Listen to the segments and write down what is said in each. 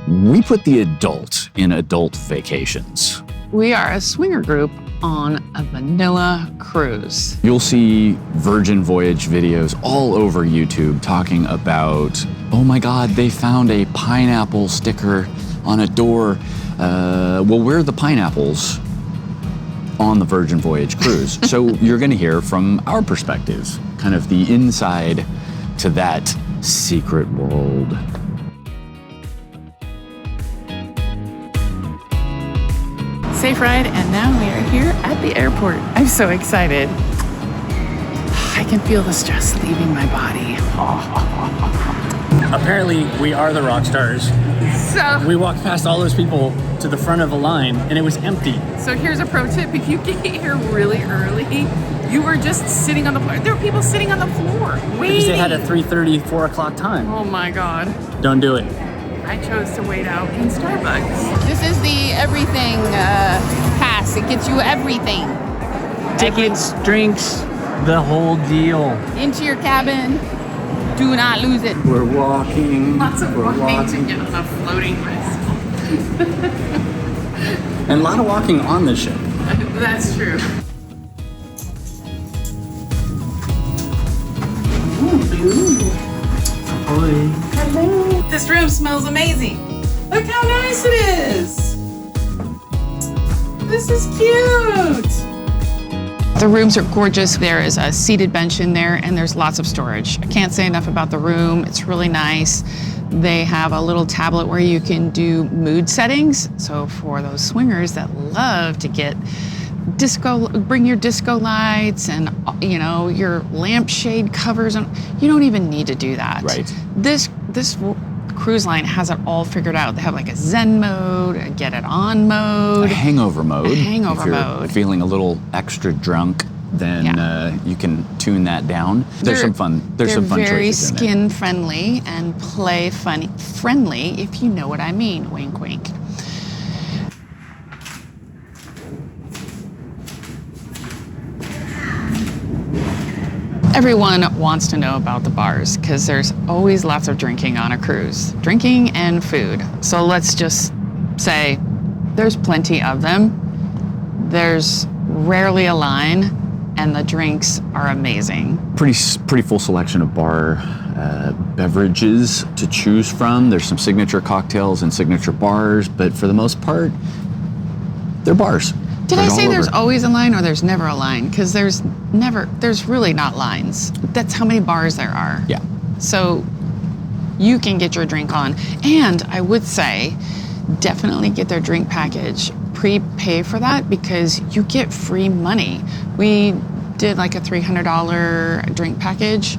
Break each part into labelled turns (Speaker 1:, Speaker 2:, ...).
Speaker 1: We put the adult in adult vacations.
Speaker 2: We are a swinger group on a vanilla cruise.
Speaker 1: You'll see Virgin Voyage videos all over YouTube talking about, oh my God, they found a pineapple sticker on a door. Well, where are the pineapples on the Virgin Voyage cruise? So you're gonna hear from our perspectives, kind of the inside to that secret world.
Speaker 2: Safe ride, and now we are here at the airport. I'm so excited. I can feel the stress leaving my body.
Speaker 3: Apparently, we are the rock stars.
Speaker 2: So
Speaker 3: We walked past all those people to the front of a line, and it was empty.
Speaker 2: here's a pro tip. If you get here really early, you were just sitting on the floor. There were people sitting on the floor waiting.
Speaker 3: Because they had a 3:30, 4 o'clock time.
Speaker 2: Oh my God.
Speaker 3: Don't do it.
Speaker 2: I chose to wait out in Starbucks.
Speaker 4: This is the everything pass. It gets you everything.
Speaker 3: Tickets, drinks, the whole deal.
Speaker 4: Into your cabin. Do not lose it.
Speaker 1: We're walking.
Speaker 2: Lots of walking to get on a floating vessel.
Speaker 3: And a lot of walking on the ship.
Speaker 2: That's true. Hello. This room smells amazing. Look how nice it is. This is cute. The rooms are gorgeous. There is a seated bench in there and there's lots of storage. I can't say enough about the room. It's really nice. They have a little tablet where you can do mood settings. So for those swingers that love to get disco, bring your disco lights and your lampshade covers, and you don't even need to do that.
Speaker 1: Right.
Speaker 2: This cruise line has it all figured out. They have like a Zen mode, a get it on mode,
Speaker 1: A hangover mode.
Speaker 2: A hangover
Speaker 1: if you're
Speaker 2: mode.
Speaker 1: feeling a little extra drunk, then you can tune that down. There's some fun
Speaker 2: They're very
Speaker 1: choices in there.
Speaker 2: skin friendly and play friendly, if you know what I mean. Wink, wink. Everyone wants to know about the bars because there's always lots of drinking on a cruise. Drinking and food. So let's just say there's plenty of them. There's rarely a line and the drinks are amazing.
Speaker 1: Pretty full selection of bar beverages to choose from. There's some signature cocktails and signature bars, but for the most part, they're bars.
Speaker 2: Did I
Speaker 1: Spread
Speaker 2: say
Speaker 1: all
Speaker 2: there's
Speaker 1: over.
Speaker 2: always a line or there's never a line? Because there's really not lines. That's how many bars there are.
Speaker 1: Yeah.
Speaker 2: So you can get your drink on. And I would say, definitely get their drink package. Prepay for that because you get free money. We did like a $300 drink package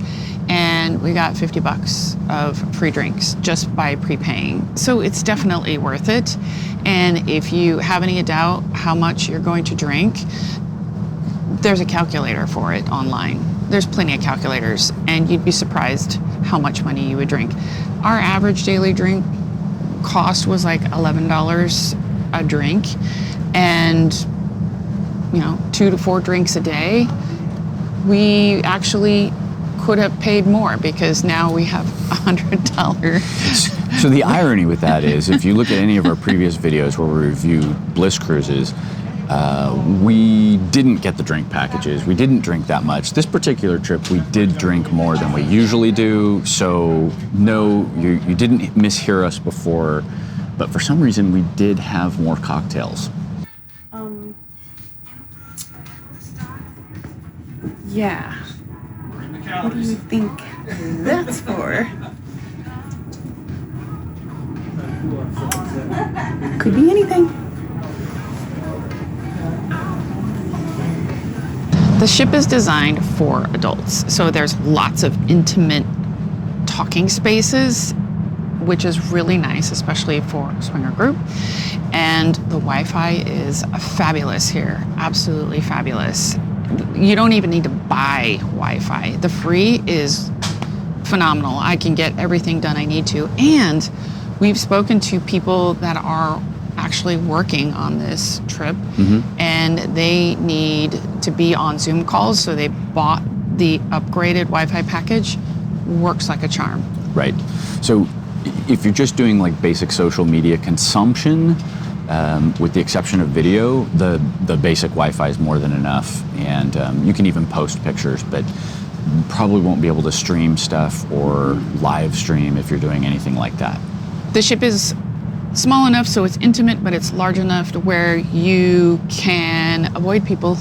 Speaker 2: and we got $50 of free drinks just by prepaying. So it's definitely worth it. And if you have any doubt how much you're going to drink, there's a calculator for it online. There's plenty of calculators and you'd be surprised how much money you would drink. Our average daily drink cost was like $11 a drink, and 2 to 4 drinks a day. We actually could have paid more because now we have $100.
Speaker 1: So the irony with that is, if you look at any of our previous videos where we reviewed Bliss Cruises, we didn't get the drink packages. We didn't drink that much. This particular trip, we did drink more than we usually do. So no, you didn't mishear us before, but for some reason we did have more cocktails.
Speaker 2: Yeah. What do you think that's for? Could be anything. The ship is designed for adults, so there's lots of intimate talking spaces, which is really nice, especially for a swinger group. And the Wi-Fi is fabulous here, absolutely fabulous. You don't even need to buy Wi-Fi. The free is phenomenal. I can get everything done I need to. And we've spoken to people that are actually working on this trip, and they need to be on Zoom calls, so they bought the upgraded Wi-Fi package. Works like a charm.
Speaker 1: Right. So if you're just doing like basic social media consumption, with the exception of video, the basic Wi-Fi is more than enough, and you can even post pictures, but probably won't be able to stream stuff or live stream if you're doing anything like that.
Speaker 2: The ship is small enough so it's intimate, but it's large enough to where you can avoid people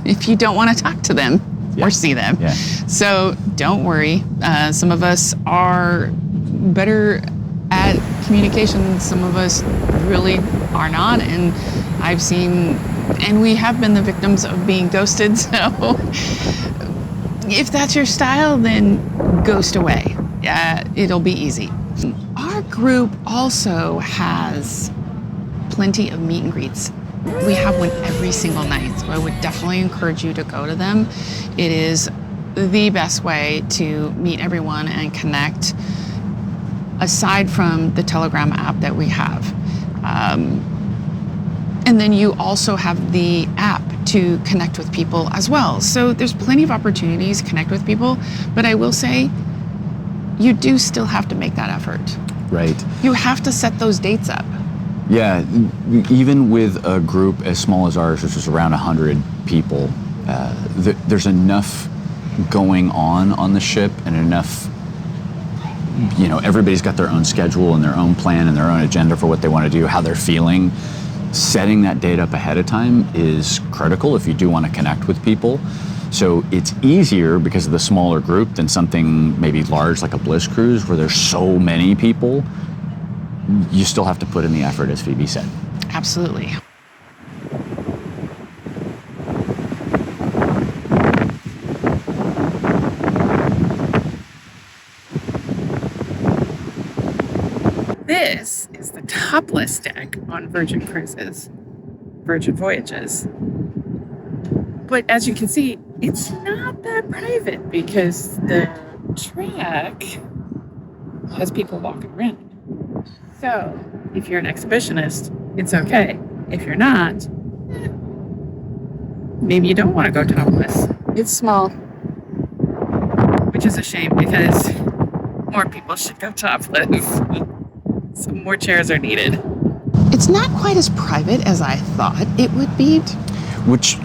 Speaker 2: if you don't want to talk to them or see them.
Speaker 1: Yeah.
Speaker 2: So don't worry. Some of us are better at communication. Some of us really are not. And I've seen, and we have been the victims of being ghosted. So if that's your style, then ghost away. It'll be easy. Our group also has plenty of meet and greets. We have one every single night, so I would definitely encourage you to go to them. It is the best way to meet everyone and connect, aside from the Telegram app that we have. And then you also have the app to connect with people as well. So there's plenty of opportunities to connect with people, but I will say, you do still have to make that effort.
Speaker 1: Right.
Speaker 2: You have to set those dates up.
Speaker 1: Yeah, even with a group as small as ours, which is around 100 people, there's enough going on the ship and enough, everybody's got their own schedule and their own plan and their own agenda for what they want to do, how they're feeling. Setting that date up ahead of time is critical if you do want to connect with people. So it's easier because of the smaller group than something maybe large like a Bliss cruise where there's so many people. You still have to put in the effort, as Phoebe said.
Speaker 2: Absolutely. This is the topless deck on Virgin Cruises, Virgin Voyages. But as you can see, it's not that private because the track has people walking around. So if you're an exhibitionist, it's okay. If you're not, maybe you don't want to go topless. It's small, which is a shame because more people should go topless. Some more chairs are needed. It's not quite as private as I thought it would be.
Speaker 1: Which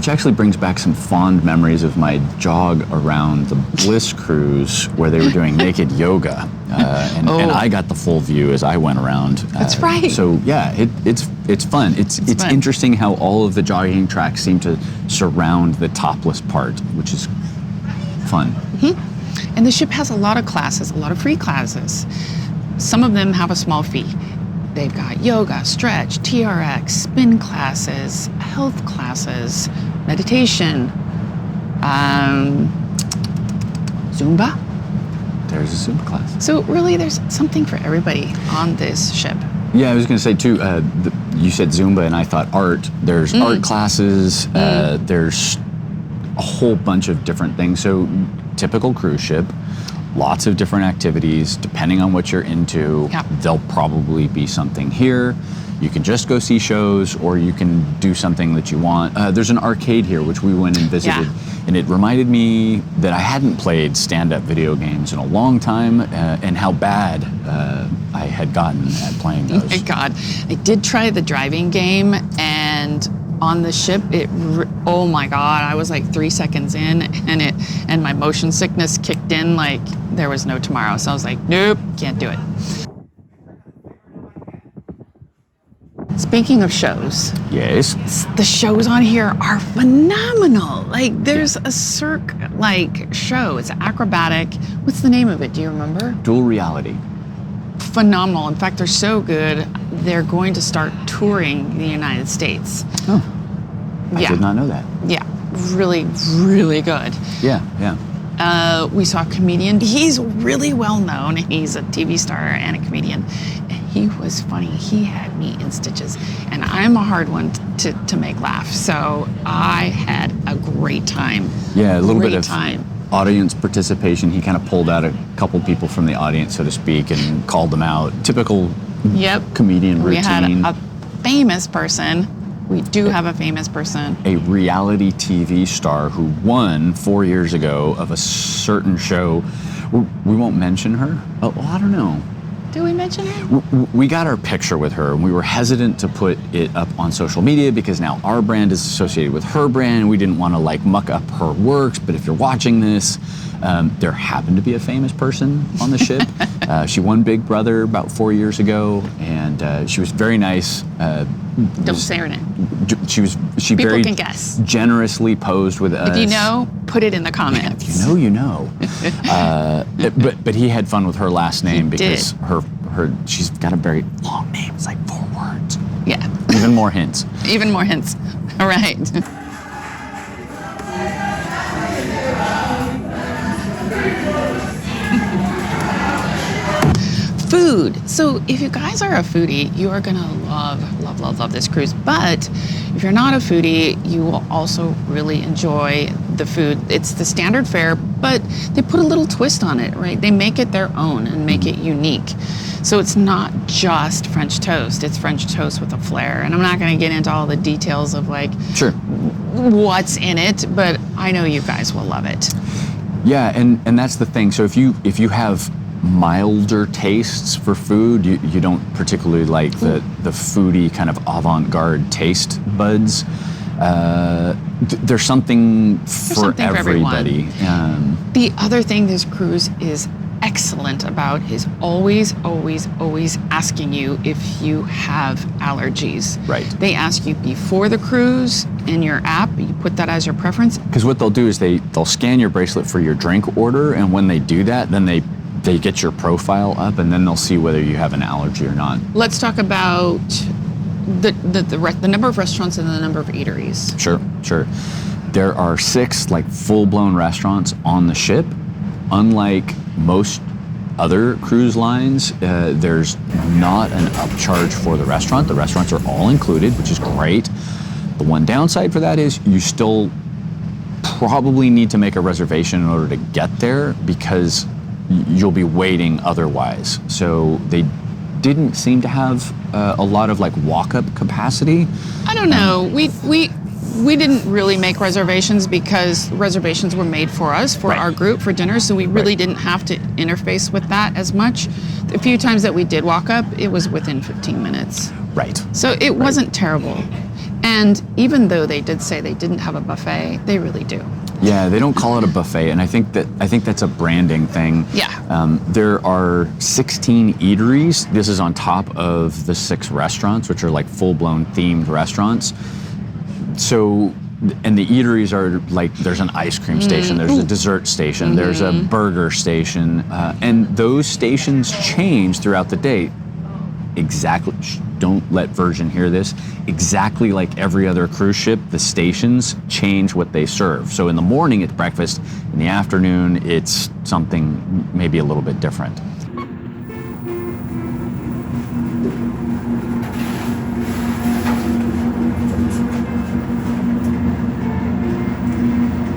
Speaker 1: actually brings back some fond memories of my jog around the Bliss cruise where they were doing naked yoga. And I got the full view as I went around.
Speaker 2: That's right.
Speaker 1: So yeah, it's fun. It's
Speaker 2: fun.
Speaker 1: Interesting how all of the jogging tracks seem to surround the topless part, which is fun.
Speaker 2: Mm-hmm. And the ship has a lot of classes, a lot of free classes. Some of them have a small fee. They've got yoga, stretch, TRX, spin classes, health classes, meditation, Zumba.
Speaker 1: There's a Zumba class.
Speaker 2: So really, there's something for everybody on this ship.
Speaker 1: Yeah, I was going to say too, you said Zumba and I thought art. There's art classes, there's a whole bunch of different things. So typical cruise ship, lots of different activities. Depending on what you're into, there'll probably be something here. You can just go see shows, or you can do something that you want. There's an arcade here, which we went and visited, and it reminded me that I hadn't played stand-up video games in a long time, and how bad I had gotten at playing those.
Speaker 2: Oh my God, I did try the driving game, and on the ship, oh my God, I was like 3 seconds in, and my motion sickness kicked in like there was no tomorrow. So I was like, nope, can't do it. Speaking of shows,
Speaker 1: Yes.
Speaker 2: the shows on here are phenomenal. Like there's a Cirque-like show. It's acrobatic. What's the name of it? Do you remember?
Speaker 1: Dual reality.
Speaker 2: Phenomenal. In fact, they're so good, they're going to start touring the United States.
Speaker 1: Oh, I did not know that.
Speaker 2: Yeah, really, really good.
Speaker 1: Yeah, yeah.
Speaker 2: We saw a comedian. He's really well known. He's a TV star and a comedian. He was funny. He had me in stitches. And I'm a hard one to make laugh. So I had a great time.
Speaker 1: Yeah, a little bit of
Speaker 2: time.
Speaker 1: Audience participation. He kind of pulled out a couple people from the audience, so to speak, and called them out. Typical comedian routine.
Speaker 2: We had a famous person. We do have a famous person.
Speaker 1: A reality TV star who won 4 years ago of a certain show. We won't mention her. Oh, well, I don't know.
Speaker 2: Did we mention her?
Speaker 1: We got our picture with her, and we were hesitant to put it up on social media because now our brand is associated with her brand. We didn't want to like muck up her works, but if you're watching this, there happened to be a famous person on the ship. She won Big Brother about 4 years ago, and she was very nice.
Speaker 2: Don't say her name.
Speaker 1: She
Speaker 2: People
Speaker 1: very
Speaker 2: can guess.
Speaker 1: generously posed with us.
Speaker 2: If you know, put it in the comments.
Speaker 1: If you know, you know. But he had fun with her last name because she's got a very long name. It's like 4 words.
Speaker 2: Yeah.
Speaker 1: Even more hints.
Speaker 2: Even more hints. All right. Food. So if you guys are a foodie, you are gonna love this cruise. But if you're not a foodie, you will also really enjoy the food. It's the standard fare, but they put a little twist on it, right? They make it their own and make it unique. So it's not just French toast, it's French toast with a flair. And I'm not gonna get into all the details of like
Speaker 1: Sure.
Speaker 2: what's in it, but I know you guys will love it.
Speaker 1: Yeah, and that's the thing. So if you have milder tastes for food, you don't particularly like the foodie kind of avant-garde taste buds, there's something for everybody.
Speaker 2: The other thing this cruise is excellent about is always asking you if you have allergies.
Speaker 1: Right.
Speaker 2: They ask you before the cruise in your app, you put that as your preference.
Speaker 1: Because what they'll do is they'll scan your bracelet for your drink order, and when they do that, then they get your profile up, and then they'll see whether you have an allergy or not.
Speaker 2: Let's talk about the number of restaurants and the number of eateries.
Speaker 1: Sure. There are 6 like full-blown restaurants on the ship. Unlike most other cruise lines, there's not an upcharge for the restaurant. The restaurants are all included, which is great. The one downside for that is you still probably need to make a reservation in order to get there because you'll be waiting otherwise. So they didn't seem to have a lot of like walk-up capacity.
Speaker 2: I don't know. We didn't really make reservations because reservations were made for us, for our group, for dinner, so we really didn't have to interface with that as much. The few times that we did walk up, it was within 15 minutes.
Speaker 1: Right.
Speaker 2: So it wasn't terrible. And even though they did say they didn't have a buffet, they really do.
Speaker 1: Yeah, they don't call it a buffet, and I think that's a branding thing.
Speaker 2: Yeah.
Speaker 1: There are 16 eateries. This is on top of the 6 restaurants, which are like full-blown themed restaurants. So, and the eateries are like, there's an ice cream station, there's a dessert station, there's a burger station, and those stations change throughout the day. Exactly, don't let Virgin hear this, exactly like every other cruise ship, the stations change what they serve. So in the morning it's breakfast, in the afternoon it's something maybe a little bit different.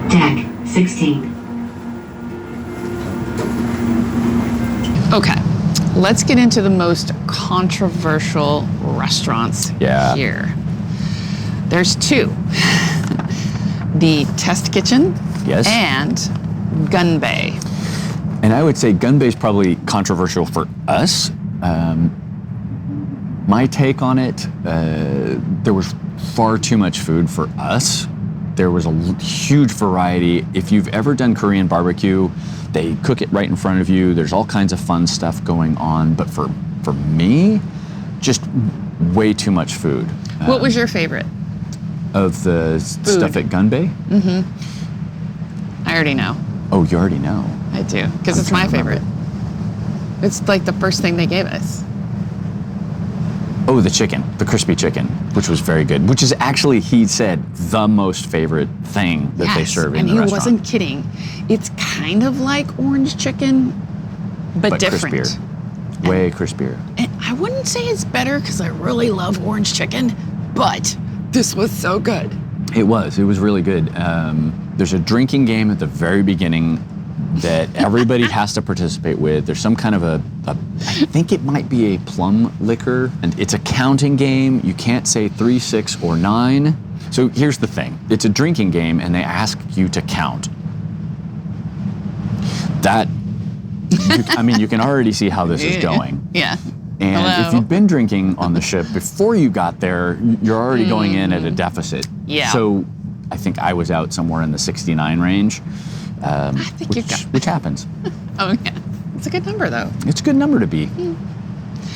Speaker 5: Deck 16.
Speaker 2: Okay, let's get into the most controversial restaurants here. There's 2. The Test Kitchen and Gun Bay.
Speaker 1: And I would say Gun Bay is probably controversial for us. My take on it, there was far too much food for us. There was a huge variety. If you've ever done Korean barbecue, they cook it right in front of you. There's all kinds of fun stuff going on. But for me, just way too much food.
Speaker 2: What was your favorite?
Speaker 1: Of the stuff at Gun Bay?
Speaker 2: I already know.
Speaker 1: Oh, you already know.
Speaker 2: I do, because it's my favorite. It's like the first thing they gave us.
Speaker 1: Oh, the chicken, the crispy chicken, which was very good. Which is actually, he said, the most favorite thing that they serve in the restaurant.
Speaker 2: And he wasn't kidding. It's kind of like orange chicken, but different.
Speaker 1: Crispier. Way crispier.
Speaker 2: And I wouldn't say it's better because I really love orange chicken, but this was so good.
Speaker 1: It was really good. There's a drinking game at the very beginning that everybody has to participate with. There's some kind of I think it might be a plum liquor, and it's a counting game. You can't say 3, 6, or 9. So here's the thing. It's a drinking game, and they ask you to count. That You can already see how this is going.
Speaker 2: Yeah.
Speaker 1: And
Speaker 2: Hello.
Speaker 1: if you've been drinking on the ship before you got there, you're already going in at a deficit.
Speaker 2: Yeah.
Speaker 1: So I think I was out somewhere in the 69 range, which happens.
Speaker 2: Oh, yeah. It's a good number, though.
Speaker 1: It's a good number to be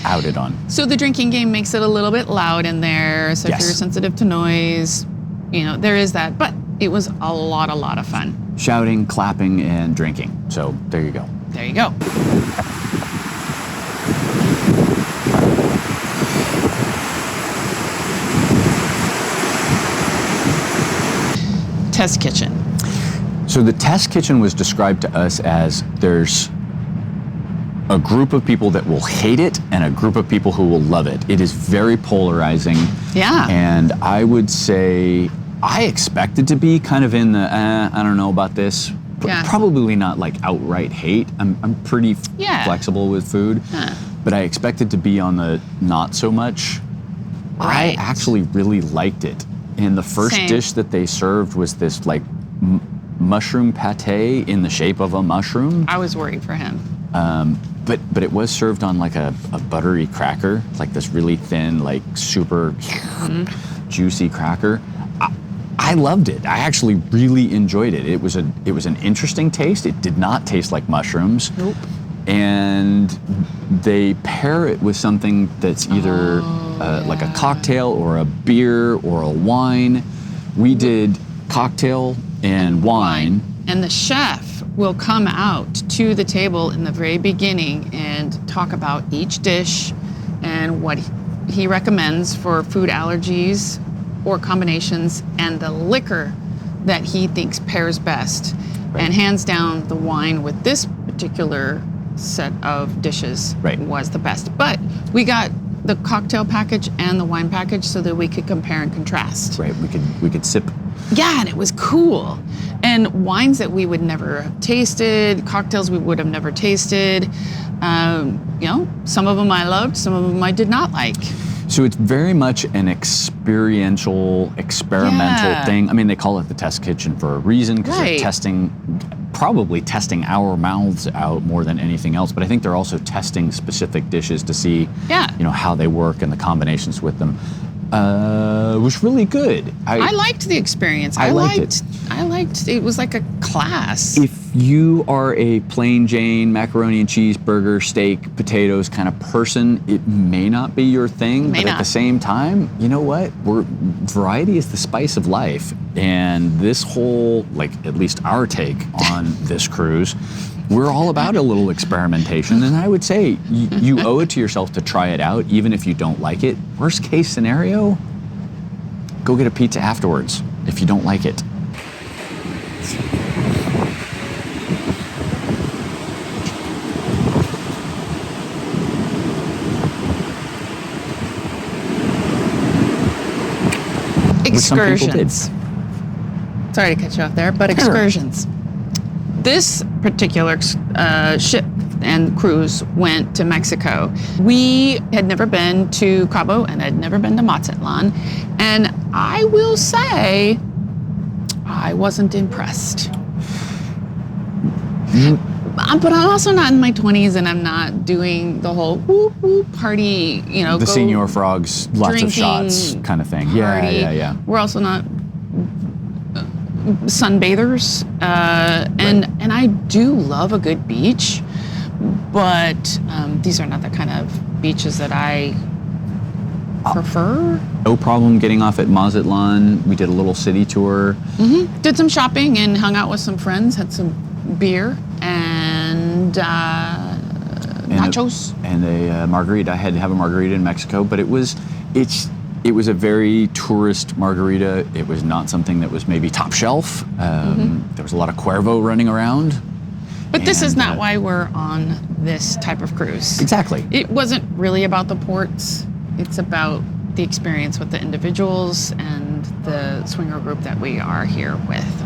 Speaker 1: outed on.
Speaker 2: So the drinking game makes it a little bit loud in there. So
Speaker 1: Yes.
Speaker 2: if you're sensitive to noise, there is that. But it was a lot of fun.
Speaker 1: Shouting, clapping, and drinking. So there you go.
Speaker 2: There you go. Test kitchen.
Speaker 1: So the test kitchen was described to us as there's a group of people that will hate it and a group of people who will love it. It is very polarizing.
Speaker 2: Yeah.
Speaker 1: And I would say I expected to be kind of in the, I don't know about this.
Speaker 2: Yeah.
Speaker 1: Probably not like outright hate. I'm pretty flexible with food. But I expected to be on the not so much. I
Speaker 2: Right.
Speaker 1: actually really liked it. And the first
Speaker 2: Same.
Speaker 1: dish that they served was this like mushroom pate in the shape of a mushroom.
Speaker 2: I was worried for him.
Speaker 1: But it was served on like a buttery cracker, like this really thin, like super juicy cracker. I loved it. I actually really enjoyed it. It was an interesting taste. It did not taste like mushrooms.
Speaker 2: Nope.
Speaker 1: And they pair it with something that's either like a cocktail or a beer or a wine. We did cocktail and wine.
Speaker 2: And the chef will come out to the table in the very beginning and talk about each dish and what he recommends for food allergies or combinations and the liquor that he thinks pairs best.
Speaker 1: Right.
Speaker 2: And hands down, the wine with this particular set of dishes
Speaker 1: Right.
Speaker 2: was the best. But we got the cocktail package and the wine package so that we could compare and contrast.
Speaker 1: Right, we could sip.
Speaker 2: Yeah, and it was cool. And wines that we would never have tasted, cocktails we would have never tasted. Some of them I loved, some of them I did not like.
Speaker 1: So it's very much an experiential, experimental
Speaker 2: Yeah.
Speaker 1: thing. I mean, they call it the test kitchen for a reason because
Speaker 2: Right.
Speaker 1: they're probably testing our mouths out more than anything else. But I think they're also testing specific dishes to see,
Speaker 2: Yeah.
Speaker 1: how they work and the combinations with them. It was really good.
Speaker 2: I liked the experience.
Speaker 1: I liked it.
Speaker 2: I liked it was like a class.
Speaker 1: If you are a plain Jane macaroni and cheese burger, steak, potatoes kind of person, it may not be your thing.
Speaker 2: May
Speaker 1: but at
Speaker 2: not.
Speaker 1: the same time, you know what? Variety is the spice of life. And this whole, at least our take on this cruise, we're all about a little experimentation. And I would say you owe it to yourself to try it out, even if you don't like it. Worst case scenario, go get a pizza afterwards if you don't like it. Some people did.
Speaker 2: Excursions. Sorry to cut you off there, but excursions. This particular ship and cruise went to Mexico. We had never been to Cabo and had never been to Mazatlan. And I will say, I wasn't impressed. But I'm also not in my 20s and I'm not doing the whole whoop whoop party,
Speaker 1: The Senior Frogs, lots of
Speaker 2: drinking
Speaker 1: shots kind of thing.
Speaker 2: party.
Speaker 1: Yeah.
Speaker 2: We're also not sunbathers, and I do love a good beach, but these are not the kind of beaches that I prefer.
Speaker 1: No problem getting off at Mazatlan. We did a little city tour.
Speaker 2: Did some shopping and hung out with some friends, had some beer and nachos.
Speaker 1: And a margarita. I had to have a margarita in Mexico, but it was a very tourist margarita. It was not something that was maybe top shelf. There was a lot of Cuervo running around.
Speaker 2: But this is
Speaker 1: And,
Speaker 2: not why we're on this type of cruise.
Speaker 1: Exactly.
Speaker 2: It wasn't really about the ports. It's about the experience with the individuals and the swinger group that we are here with.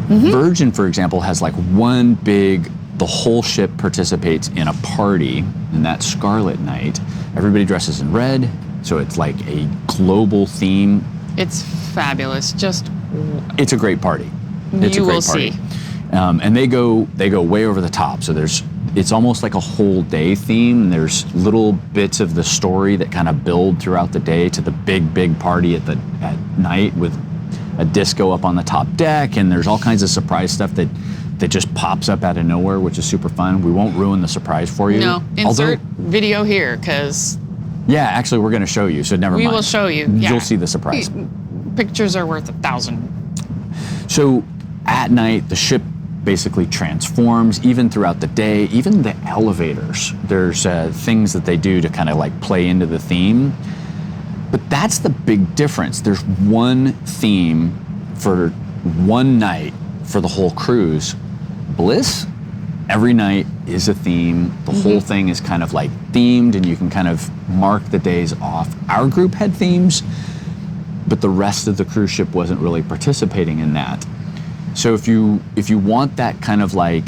Speaker 1: Virgin, for example, has one the whole ship participates in a party, and that's Scarlet Night. Everybody dresses in red, so it's like a global theme.
Speaker 2: It's fabulous.
Speaker 1: It's a great party. It's
Speaker 2: You
Speaker 1: a great
Speaker 2: will
Speaker 1: party.
Speaker 2: see.
Speaker 1: And they go way over the top. So it's almost like a whole day theme. There's little bits of the story that kind of build throughout the day to the big party at night with a disco up on the top deck, and there's all kinds of surprise stuff that just pops up out of nowhere, which is super fun. We won't ruin the surprise for you.
Speaker 2: No, insert video here, because...
Speaker 1: Yeah, actually, we're going to show you, so never mind.
Speaker 2: We will show you, yeah.
Speaker 1: You'll see the surprise.
Speaker 2: Pictures are worth 1,000.
Speaker 1: So at night, the ship basically transforms, even throughout the day, even the elevators. There's things that they do to kind of like play into the theme. But that's the big difference. There's one theme for one night for the whole cruise. Bliss, every night is a theme. The whole thing is kind of like themed, and you can kind of mark the days off. Our group had themes, but the rest of the cruise ship wasn't really participating in that. So if you want that kind of like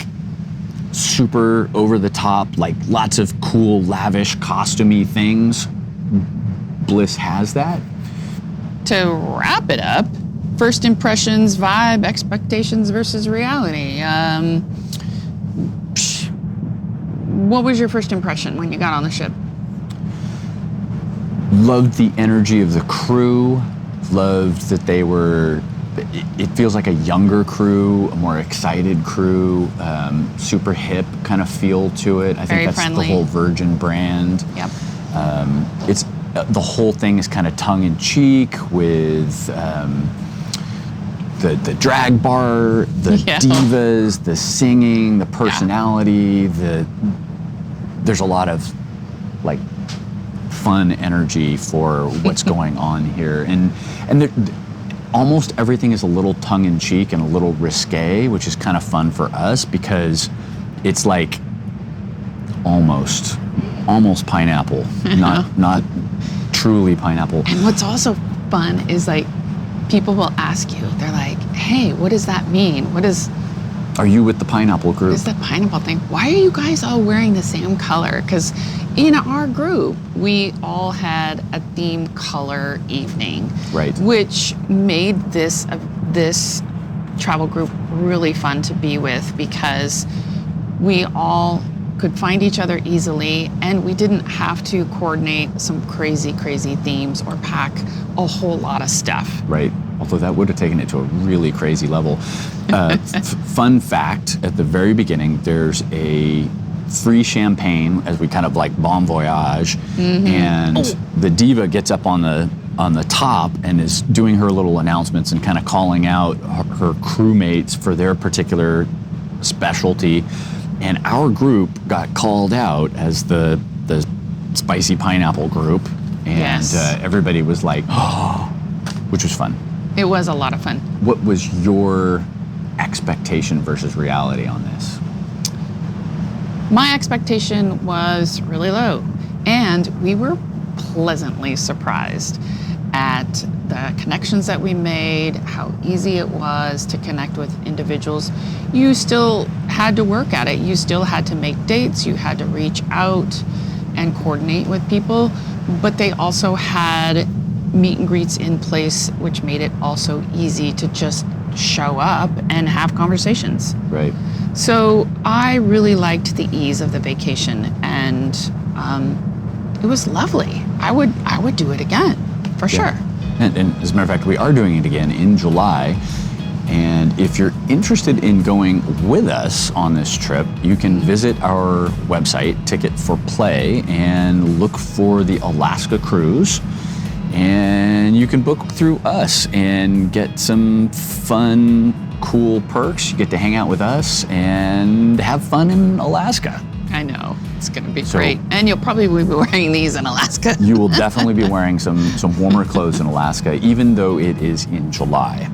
Speaker 1: super over the top, like lots of cool, lavish, costumey things, Bliss has that.
Speaker 2: To wrap it up, first impressions, vibe, expectations versus reality. What was your first impression when you got on the ship?
Speaker 1: Loved the energy of the crew. Loved that they were, it feels like a younger crew, a more excited crew, super hip kind of feel to it. I think that's
Speaker 2: friendly.
Speaker 1: The whole Virgin brand.
Speaker 2: Yep.
Speaker 1: It's the whole thing is kind of tongue-in-cheek with the drag bar, the divas, the singing, the personality. There's a lot of like fun energy for what's going on here, and almost everything is a little tongue-in-cheek and a little risque, which is kind of fun for us because it's like almost pineapple, not truly pineapple.
Speaker 2: And what's also fun is like people will ask you, they're like, hey, what does that mean?
Speaker 1: Are you with the pineapple group?
Speaker 2: What is the pineapple thing? Why are you guys all wearing the same color? Because in our group, we all had a theme color evening,
Speaker 1: right?
Speaker 2: Which made this travel group really fun to be with because we all could find each other easily, and we didn't have to coordinate some crazy themes or pack a whole lot of stuff.
Speaker 1: Right. Although that would have taken it to a really crazy level. Fun fact, at the very beginning, there's a free champagne as we kind of like bon voyage, and the diva gets up on the top and is doing her little announcements and kind of calling out her crewmates for their particular specialty. And our group got called out as the spicy pineapple group, and everybody was like, oh, which was fun.
Speaker 2: It was a lot of fun.
Speaker 1: What was your expectation versus reality on this?
Speaker 2: My expectation was really low, and we were pleasantly surprised at the connections that we made, how easy it was to connect with individuals. You still had to work at it. You still had to make dates. You had to reach out and coordinate with people, but they also had meet and greets in place, which made it also easy to just show up and have conversations.
Speaker 1: Right.
Speaker 2: So I really liked the ease of the vacation, and it was lovely. I would do it again, for sure.
Speaker 1: And as a matter of fact, we are doing it again in July. And if you're interested in going with us on this trip, you can visit our website, Ticket for Play, and look for the Alaska cruise. And you can book through us and get some fun, cool perks. You get to hang out with us and have fun in Alaska.
Speaker 2: I know, it's gonna be great. And you'll probably be wearing these in Alaska.
Speaker 1: You will definitely be wearing some warmer clothes in Alaska, even though it is in July.